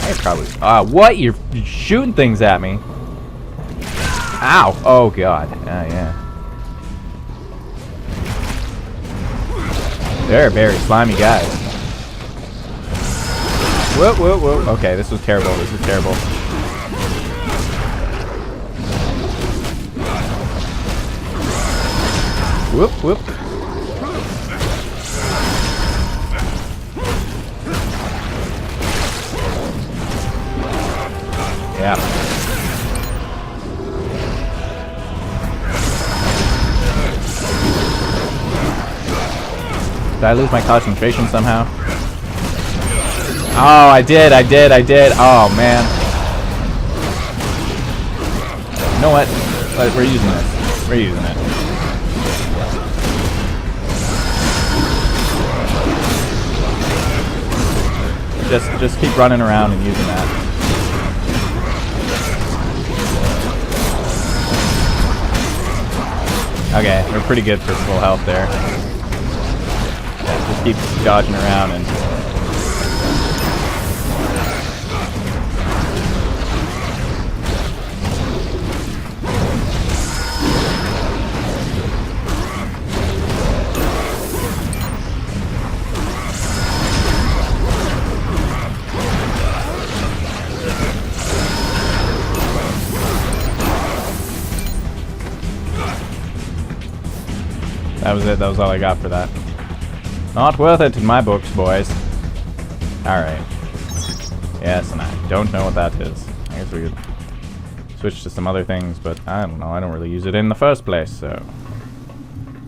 I probably. What? You're shooting things at me. Ow. Oh, God. Yeah. They're very slimy guys. Whoa, whoa, whoa. Okay, this was terrible. This is terrible. Whoop, whoop. Yeah. Did I lose my concentration somehow? Oh, I did. Oh, man. You know what? We're using this. We're using it. Just keep running around and using that. Okay, we're pretty good for full health there. Yeah, just keep dodging around and... That was it. That was all I got for that. Not worth it in my books, boys. Alright. Yes, and I don't know what that is. I guess we could switch to some other things, but I don't know. I don't really use it in the first place, so...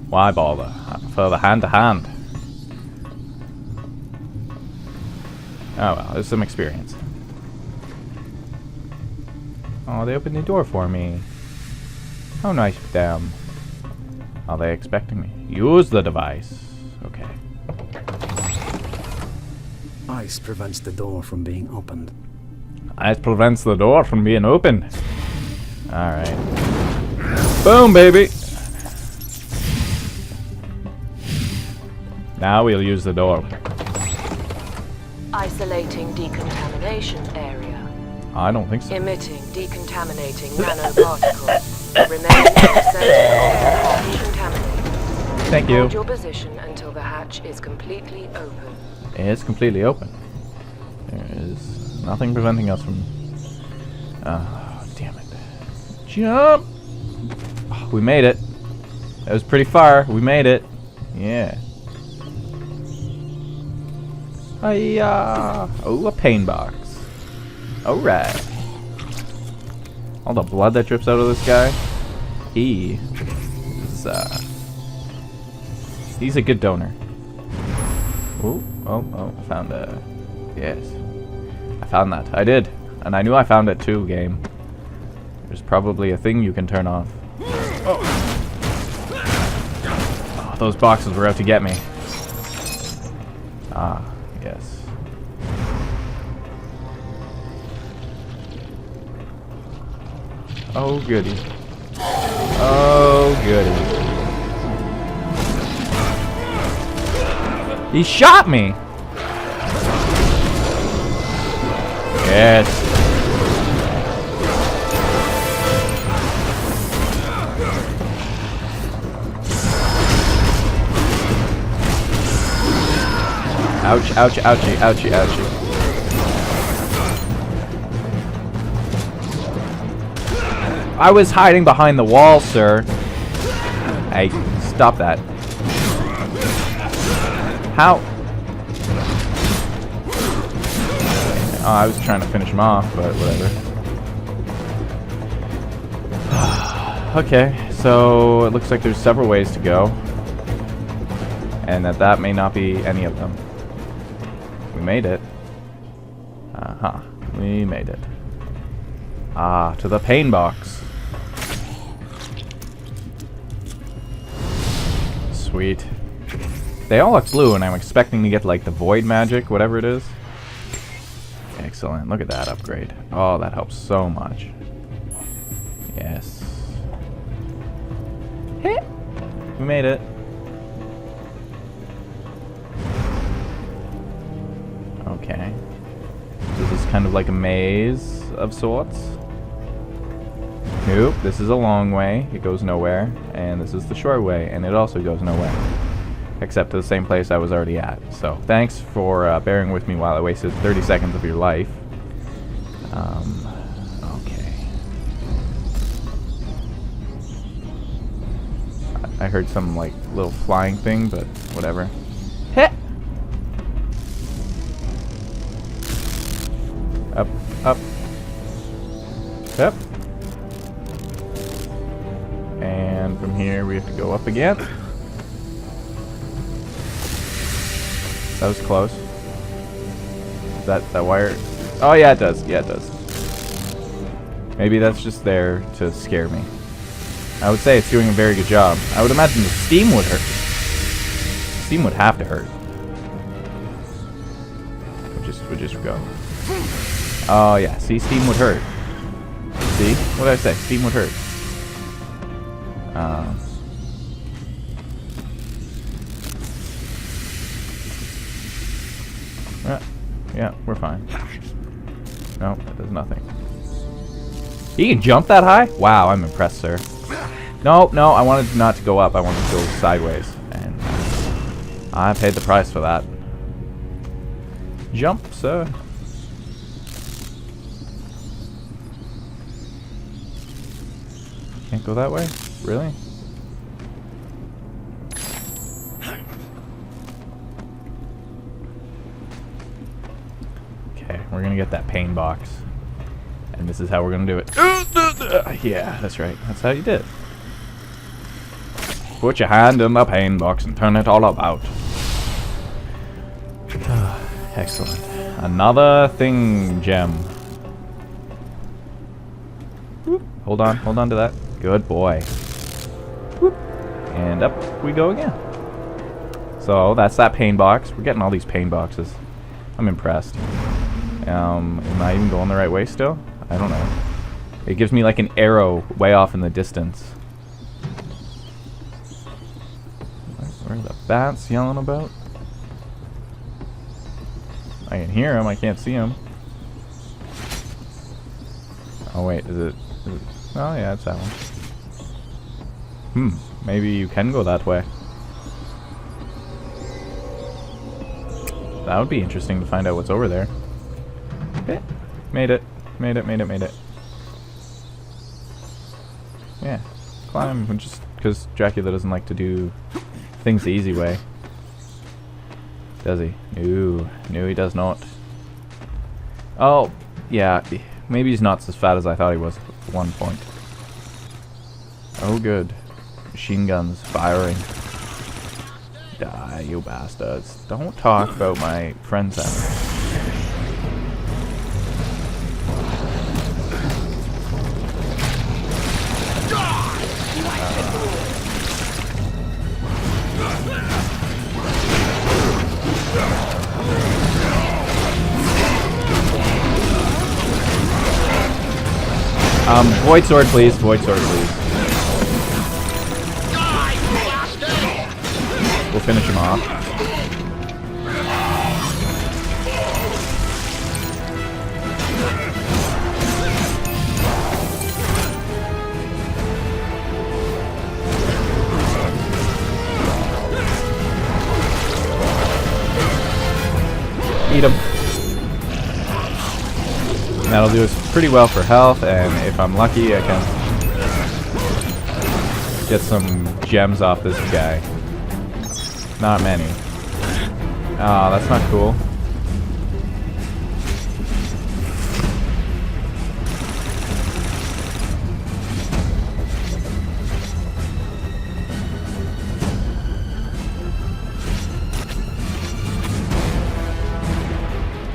why bother? I prefer the hand-to-hand. Oh well, there's some experience. Oh, they opened the door for me. How nice of them. Are they expecting me? Use the device. Okay. Ice prevents the door from being opened. Ice prevents the door from being opened. Alright. Boom, baby! Now we'll use the door. Isolating decontamination area. I don't think so. Emitting decontaminating nanoparticles. Remain in the center of decontaminated. Thank you. Hold your position until the hatch is completely open. It's completely open. There is nothing preventing us from... oh, damn it. Jump! Oh, we made it. That was pretty far. We made it. Yeah. Hiya! Oh, a pain box. Alright. All the blood that drips out of this guy. He is, he's a good donor. Oh, I found a... yes. I found that. I did. And I knew I found it too, game. There's probably a thing you can turn off. Oh, those boxes were out to get me. Ah, yes. Oh, goody. Oh, goody. He shot me! Yes. Ouch, ouch, ouchie, ouchie, ouchie. I was hiding behind the wall, sir. Hey, stop that. How? Oh, I was trying to finish him off, but whatever. Okay, so it looks like there's several ways to go. And that may not be any of them. We made it. Uh-huh. We made it. Ah, to the pain box. Sweet. They all look blue, and I'm expecting to get, like, the void magic, whatever it is. Excellent. Look at that upgrade. Oh, that helps so much. Yes. Hit. We made it. Okay. So this kind of like a maze of sorts. Nope, this is a long way. It goes nowhere. And this is the short way, and it also goes nowhere. Except to the same place I was already at. So, thanks for bearing with me while I wasted 30 seconds of your life. Okay. I heard some, like, little flying thing, but whatever. Hit! Up, up. Up. And from here we have to go up again. That was close. Is that wire? Oh yeah, it does. Yeah, it does. Maybe that's just there to scare me. I would say it's doing a very good job. I would imagine the steam would hurt. Steam would have to hurt. We'll just go. Oh yeah, see, steam would hurt. See? What did I say? Steam would hurt. Yeah, we're fine. No, that does nothing. He can jump that high? Wow, I'm impressed, sir. No, I wanted not to go up. I wanted to go sideways. And I paid the price for that. Jump, sir. Can't go that way? Really? Okay, we're gonna get that pain box. And this is how we're gonna do it. Yeah, that's right. That's how you did it. Put your hand in the pain box and turn it all about. Excellent. Another thing gem. Whoop. Hold on to that. Good boy. Whoop. And up we go again. So that's that pain box. We're getting all these pain boxes. I'm impressed. Am I even going the right way still? I don't know. It gives me like an arrow way off in the distance. Where are the bats yelling about? I can hear them, I can't see them. Oh wait, is it? Oh yeah, it's that one. Maybe you can go that way. That would be interesting to find out what's over there. Okay. Made it. Made it. Yeah. Climb, just because Dracula doesn't like to do things the easy way. Does he? No, he does not. Oh, yeah. Maybe he's not as fat as I thought he was at one point. Oh, good. Machine guns firing. Die, you bastards. Don't talk about my friends that way. Void sword, please. Void sword, please. We'll finish him off. Eat him. That'll do us pretty well for health, and if I'm lucky, I can get some gems off this guy. Not many. Oh, that's not cool.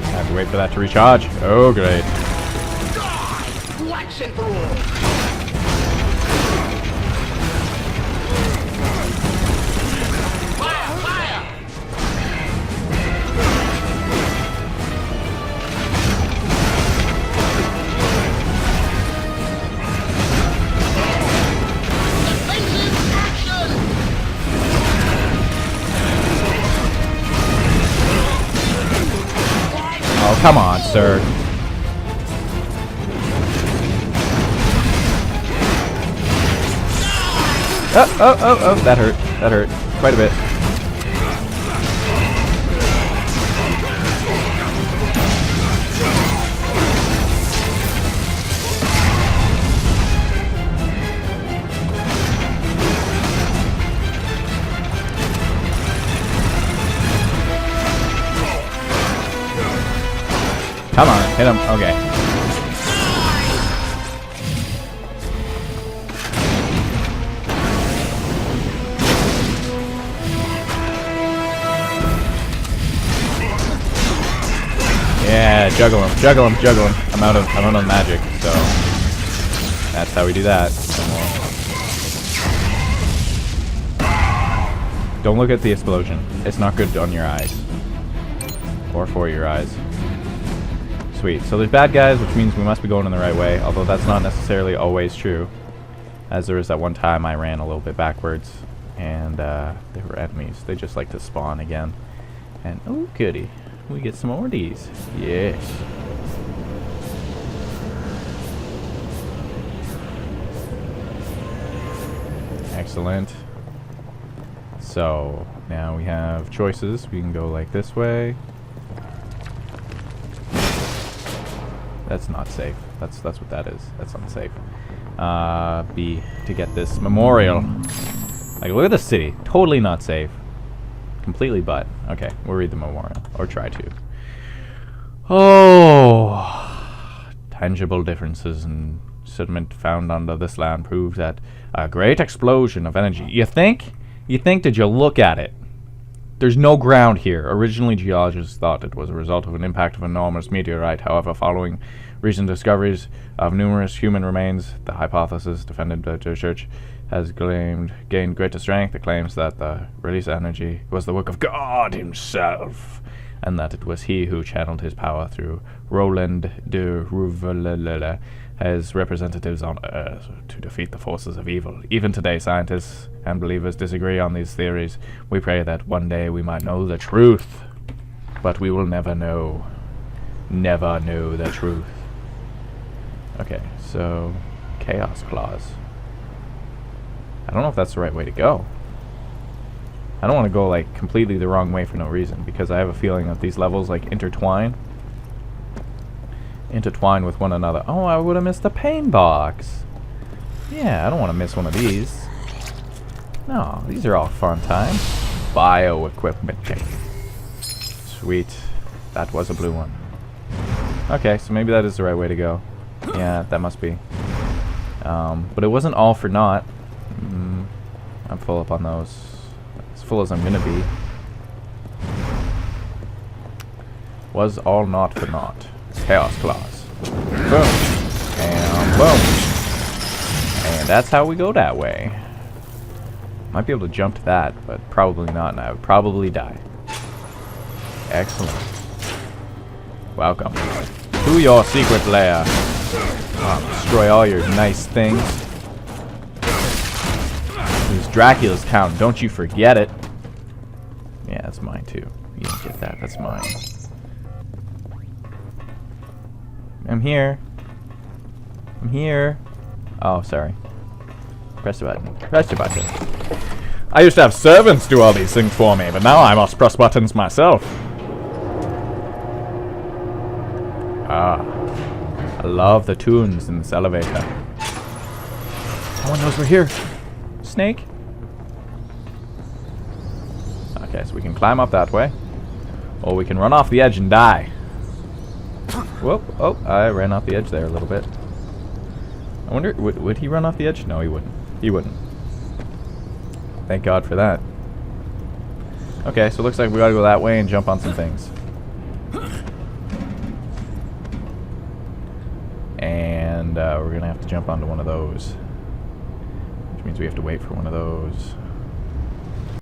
I have to wait for that to recharge. Oh, great. Oh, come on, sir. Oh, oh, oh, oh, that hurt. That hurt. Quite a bit. Come on, hit him. Okay. Yeah, juggle him, juggle him, juggle him. I'm out of magic, so that's how we do that. Don't look at the explosion. It's not good on your eyes. Or for your eyes. Sweet. So there's bad guys, which means we must be going in the right way, although that's not necessarily always true. As there was that one time I ran a little bit backwards, and they were enemies. They just like to spawn again. And, oh goody, we get some more of these. Yes. Excellent. So, now we have choices. We can go like this way. That's not safe. That's what that is. That's unsafe. B, to get this memorial. Like, look at the city. Totally not safe. Completely but. Okay, we'll read the memorial. Or try to. Oh. Tangible differences in sediment found under this land prove that a great explosion of energy. You think? Did you look at it? There's no ground here. Originally, geologists thought it was a result of an impact of an enormous meteorite. However, following recent discoveries of numerous human remains, the hypothesis defended by the church has gained greater strength. It claims that the release of energy was the work of God himself, and that it was he who channeled his power through Roland de Rouvelele as representatives on Earth to defeat the forces of evil. Even today, scientists and believers disagree on these theories. We pray that one day we might know the truth, but we will never know. Never know the truth. Okay, so Chaos Claws. I don't know if that's the right way to go. I don't want to go like completely the wrong way for no reason, because I have a feeling that these levels like intertwine with one another. Oh, I would have missed the pain box. Yeah, I don't want to miss one of these. No, these are all fun times. Bio equipment. Sweet. That was a blue one. Okay, so maybe that is the right way to go. Yeah, that must be. But it wasn't all for naught. I'm full up on those. As full as I'm gonna be. Was all not for naught. Chaos Claws. Boom. And boom. And that's how we go that way. Might be able to jump to that, but probably not, and I would probably die. Excellent. Welcome to your secret lair. Destroy all your nice things. There's Dracula's town, don't you forget it. Yeah, that's mine too. You can get that, that's mine. I'm here. I'm here. Oh, sorry. Press the button. Press the button. I used to have servants do all these things for me, but now I must press buttons myself. Ah. I love the tunes in this elevator. No one knows we're here. Snake? Okay, so we can climb up that way. Or we can run off the edge and die. Whoop. Oh, I ran off the edge there a little bit. I wonder, would he run off the edge? No, he wouldn't. He wouldn't. Thank God for that. Okay, so it looks like we gotta go that way and jump on some things. And we're gonna have to jump onto one of those. Which means we have to wait for one of those.